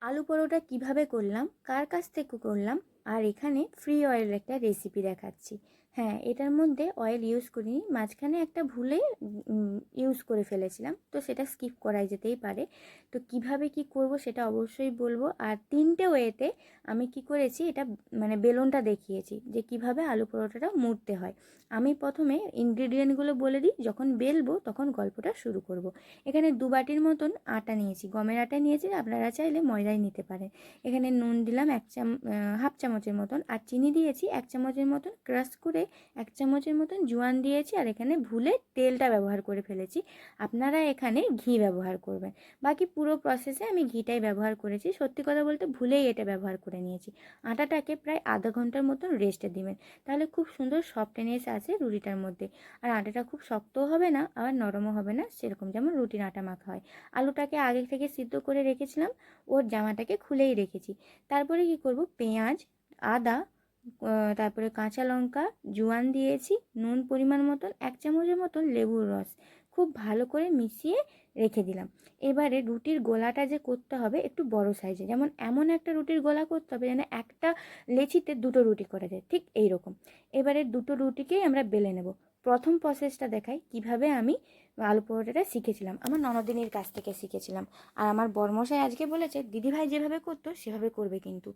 আলু পরোটা কিভাবে করলাম, কার কাছ থেকে করলাম, আর এখানে ফ্রি অয়েলের একটা রেসিপি দেখাচ্ছি। হ্যাঁ, এটার মধ্যে অয়েল ইউজ করিনি, মাঝখানে একটা ভুলে ইউজ করে ফেলেছিলাম, তো সেটা স্কিপ করাই যেতেই পারে। তো কিভাবে কি করব সেটা অবশ্যই বলবো। আর তিনটে ওয়েতে আমি কি করেছি, এটা মানে বেলনটা দেখিয়েছি যে কিভাবে আলু পরোটাটা মুড়তে হয়। আমি প্রথমে ইনগ্রিডিয়েন্টগুলো বলে দিই, যখন বেলবো তখন গল্পটা শুরু করব। এখানে 2 বাটির মতন আটা নিয়েছি, গমের আটা নিয়েছি, আপনারা চাইলে ময়দাই নিতে পারেন। এখানে নুন দিলাম হাফ চামচের মতন, আর চিনি দিয়েছি 1 চামচের মতন, ক্রাশ করে 1 চামচের মতন জোয়ান দিয়েছি, আর এখানে ভুলে তেলটা ব্যবহার করে ফেলেছি। আপনারা এখানে ঘি ব্যবহার করবেন। বাকি পুরো প্রসেসে আমি ঘিটাই ব্যবহার করেছি। সত্যি কথা বলতে ভুলেই এটা ব্যবহার করে নিয়েছি। আটাটাকে প্রায় আধা ঘন্টার মতন রেস্টে দিবেন, তাহলে খুব সুন্দর সফটনেস আছে রুটিটার মধ্যে। আর আটাটা খুব শক্তও হবে না, আবার নরমও হবে না, সেরকম যেমন রুটির আটা মাখা হয়। আলুটাকে আগে থেকে সিদ্ধ করে রেখেছিলাম, ওর জামাটাকে খুলেই রেখেছি। তারপরে কি করব, পেঁয়াজ, আদা, তারপরে কাঁচা লঙ্কা, জোয়ান দিয়েছি, নুন পরিমাণ মতন, 1 চামচের মতন লেবুর রস, খুব ভালো করে মিশিয়ে রেখে দিলাম। এবারে রুটির গোলাটা যে করতে হবে একটু বড় সাইজে, যেমন এমন একটা রুটির গোলা করতে হবে যেন একটা লেচিতে দুটো রুটি করা যায়, ঠিক এই রকম। এবারে দুটো রুটিকেই আমরা বেলে নেব। প্রথম প্রসেসটা দেখাই কিভাবে আমি আলু পরোটাটা শিখেছিলাম, আমার ননদিনীর কাছ থেকে শিখেছিলাম। আর আমার বরমশাই আজকে বলেছে দিদিভাই যেভাবে করতো সেভাবে করবে কিন্তু।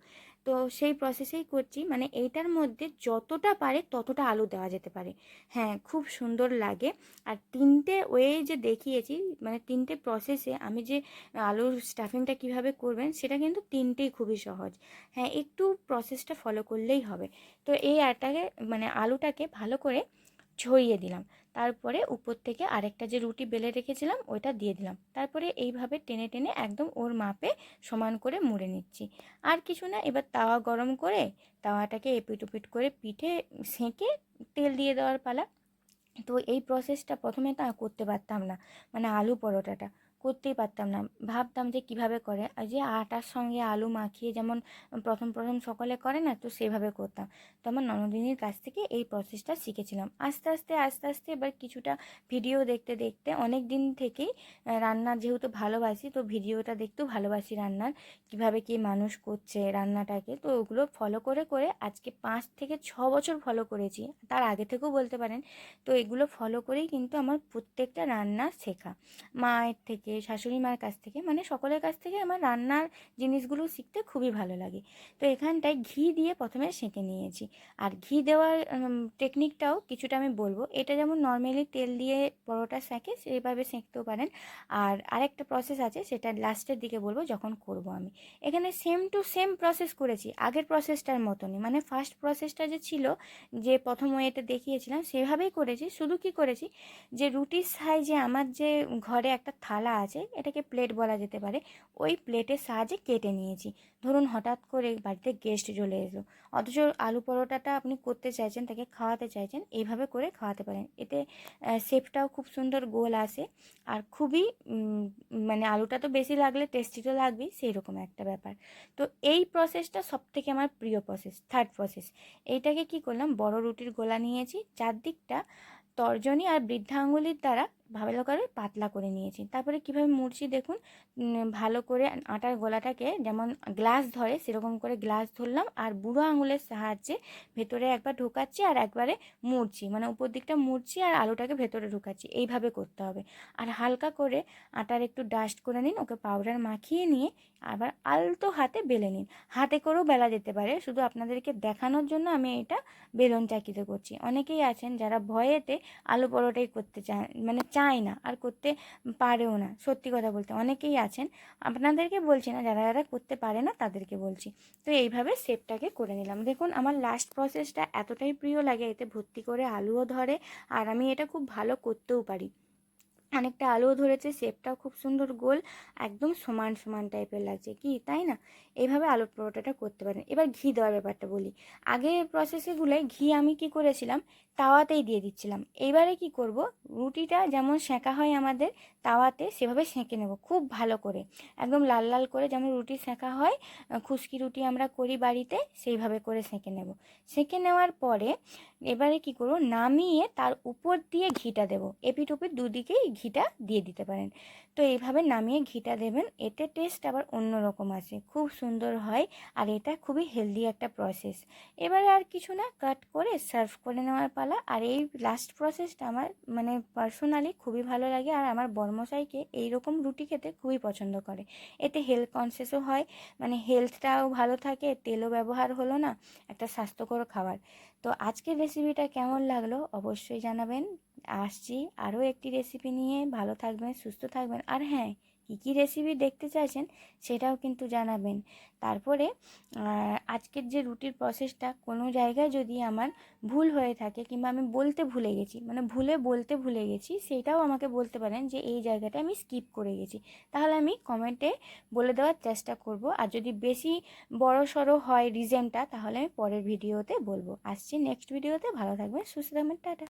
তো সেই প্রসেসেই করছি, মানে এইটার মধ্যে যতটা পারে ততটা আলু দেওয়া যেতে পারে। হ্যাঁ, খুব সুন্দর লাগে। আর তিনটে ওয়ে যে দেখিয়েছি, মানে তিনটে প্রসেসে আমি যে আলুর স্টাফিংটা কিভাবে করবেন সেটা কিন্তু তিনটেই খুবই সহজ। হ্যাঁ, একটু প্রসেসটা ফলো করলেই হবে। তো এই আটাকে মানে আলুটাকে ভালো করে ছড়িয়ে দিলাম। তারপরে উপর থেকে আরেকটা যে রুটি বেলে রেখেছিলাম ওইটা দিয়ে দিলাম। তারপরে এইভাবে টেনে টেনে একদম ওর মাপে সমান করে মুড়ে নিচ্ছি। আর কিছু না, এবার তাওয়া গরম করে তাওয়াটাকে এপিট ওপিট করে পিঠে সেঁকে তেল দিয়ে দেওয়ার পালা। তো এই প্রসেসটা প্রথমে তো করতে পারতাম না, মানে আলু পরোটাটা করতেই পারতাম না। ভাবতাম যে কিভাবে করে, আর যে আটার সঙ্গে আলু মাখিয়ে যেমন প্রথম প্রথম সকলে করে না, তো সেভাবে করতাম। তো আমার ননদিনীর কাছ থেকে এই প্রসেসটা শিখেছিলাম। আস্তে আস্তে আস্তে আস্তে এবার কিছুটা ভিডিও দেখতে দেখতে, অনেক দিন থেকেই রান্না যেহেতু ভালোবাসি, তো ভিডিওটা দেখতেও ভালোবাসি রান্নার, কিভাবে কি মানুষ করছে রান্নাটাকে, তো ওগুলো ফলো করে করে আজকে 5 থেকে 6 বছর ফলো করেছি, তার আগে থেকেও বলতে পারেন। তো এগুলো ফলো করেই কিন্তু আমার প্রত্যেকটা রান্না শেখা, মায়ের থেকে, শাশুড়ি মার কাছ থেকে, মানে সকলের কাছ থেকে আমার রান্নার জিনিসগুলো শিখতে খুবই ভালো লাগে। তো এখানটায় ঘি দিয়ে প্রথমে সেঁকে নিয়েছি। আর ঘি দেওয়ার টেকনিকটাও কিছুটা আমি বলবো। এটা যেমন নর্মালি তেল দিয়ে পরোটা সেঁকে সেইভাবে সেঁকতেও পারেন। আর আরেকটা প্রসেস আছে, সেটা লাস্টের দিকে বলবো যখন করব আমি। এখানে সেম টু সেম প্রসেস করেছি, আগের প্রসেসটার মতনই, মানে ফার্স্ট প্রসেসটা যে ছিল, যে প্রথম ওয়েতে দেখিয়েছিলাম সেভাবেই করেছি। শুধু কি করেছি, যে রুটির সাইজে আমার যে ঘরে একটা থালা আছে, এটাকে প্লেট বলা যেতে পারে, ওই প্লেটের সাহায্যে কেটে নিয়েছি। ধরুন হঠাৎ করে বাড়িতে গেস্ট চলে এলো, অথচ আলু পরোটাটা আপনি করতে চাইছেন, তাকে খাওয়াতে চাইছেন, এইভাবে করে খাওয়াতে পারেন। এতে শেপটাও খুব সুন্দর গোল আসে, আর খুবই মানে আলুটা তো বেশি লাগলে টেস্টি তো লাগবেই, সেই রকম একটা ব্যাপার। তো এই প্রসেসটা সব থেকে আমার প্রিয় প্রসেস, থার্ড প্রসেস। এইটাকে কি করলাম, বড় রুটির গোলা নিয়েছি, চারদিকটা তর্জনী আর বৃদ্ধা আঙুলির দ্বারা ভালো করে পাতলা করে নিয়েছি। তারপরে কিভাবে মুড়ছি দেখুন, ভালো করে আটার গোলাটাকে যেমন গ্লাস ধরে সেরকম করে গ্লাস ধরলাম, আর বুড়ো আঙুলের সাহায্যে ভেতরে একবার ঢোকাচ্ছি আর একবারে মুড়ছি, মানে উপর দিকটা মুড়ছি আর আলুটাকে ভেতরে ঢোকাচ্ছি, এইভাবে করতে হবে। আর হালকা করে আটার একটু ডাস্ট করে নিন, ওকে পাউডার মাখিয়ে নিয়ে আবার আলতো হাতে বেলে নিন। হাতে করেও বেলা যেতে পারে, শুধু আপনাদেরকে দেখানোর জন্য আমি এটা বেলন চাকিতে করছি। অনেকেই আছেন যারা ভয়েতে আলু পরোটাই করতে চায়, মানে চায় না আর করতে পারেও না। সত্যি কথা বলতে অনেকেই আছেন, আপনাদেরকে বলছি না, যারা যারা করতে পারে না তাদেরকে বলছি। তো এইভাবে শেপটাকে করে নিলাম। দেখুন আমার লাস্ট প্রসেসটা এতটাই প্রিয় লাগে, এতে ভর্তি করে আলুও ধরে, আর আমি এটা খুব ভালো করতেও পারি। অনেকটা আলোও ধরেছে, শেপটাও খুব সুন্দর গোল, একদম সমান সমান টাইপের লাগছে কি, তাই না? এইভাবে আলুর পরোটাটা করতে পারেন। এবার ঘি দেওয়ার ব্যাপারটা বলি। আগে প্রসেসগুলোয় ঘি আমি কি করেছিলাম, তাওয়াতেই দিয়ে দিচ্ছিলাম। এইবারে কি করব, রুটিটা যেমন সেঁকা হয় আমাদের তাওয়াতে, সেভাবে সেঁকে নেব খুব ভালো করে, একদম লাল লাল করে, যেমন রুটি সেঁকা হয়, খুশকি রুটি আমরা করি বাড়িতে, সেইভাবে করে সেঁকে নেব। সেঁকে নেওয়ার পরে এবারে কি করব, নামিয়ে তার উপর দিয়ে ঘিটা দেব, এপিঠ ওপিঠ দুদিকেই ঘিটা দিয়ে দিতে পারেন। তো তো এইভাবে নামিয়ে ঘিটা দেবেন, এতে টেস্ট আবার অন্য রকম আছে, খুব সুন্দর হয়। আর এটা খুবই হেলদি একটা প্রসেস। এবারে আর কিছু না, কাট করে সার্ভ করে নেওয়ার পালা। আর এই লাস্ট প্রসেসটা আমার মানে পার্সোনালি খুবই ভালো লাগে, আর আমার বরমশাইকে এইরকম রুটি খেতে খুবই পছন্দ করে। এতে হেলথ কনসিয়াসও হয়, মানে হেলথটাও ভালো থাকে, তেলও ব্যবহার হলো না, একটা স্বাস্থ্যকর খাবার। তো আজকের রেসিপিটা কেমন লাগলো অবশ্যই জানাবেন। আসছি আরও একটি রেসিপি নিয়ে। ভালো থাকবেন, সুস্থ থাকবেন, আর হ্যাঁ, কী কী রেসিপি দেখতে চাইছেন সেটাও কিন্তু জানাবেন। তারপরে আজকের যে রুটির প্রসেসটা কোনো জায়গায় যদি আমার ভুল হয়ে থাকে, কিংবা আমি বলতে ভুলে গেছি, মানে বলতে ভুলে গেছি, সেটাও আমাকে বলতে পারেন যে এই জায়গাটা আমি স্কিপ করে গেছি, তাহলে আমি কমেন্টে বলে দেওয়ার চেষ্টা করব। আর যদি বেশি বড় সড়ো হয় রিজনটা, তাহলে আমি পরের ভিডিওতে বলবো। আসছি নেক্সট ভিডিওতে। ভালো থাকবেন, সুস্থ থাকবেন, টাটা।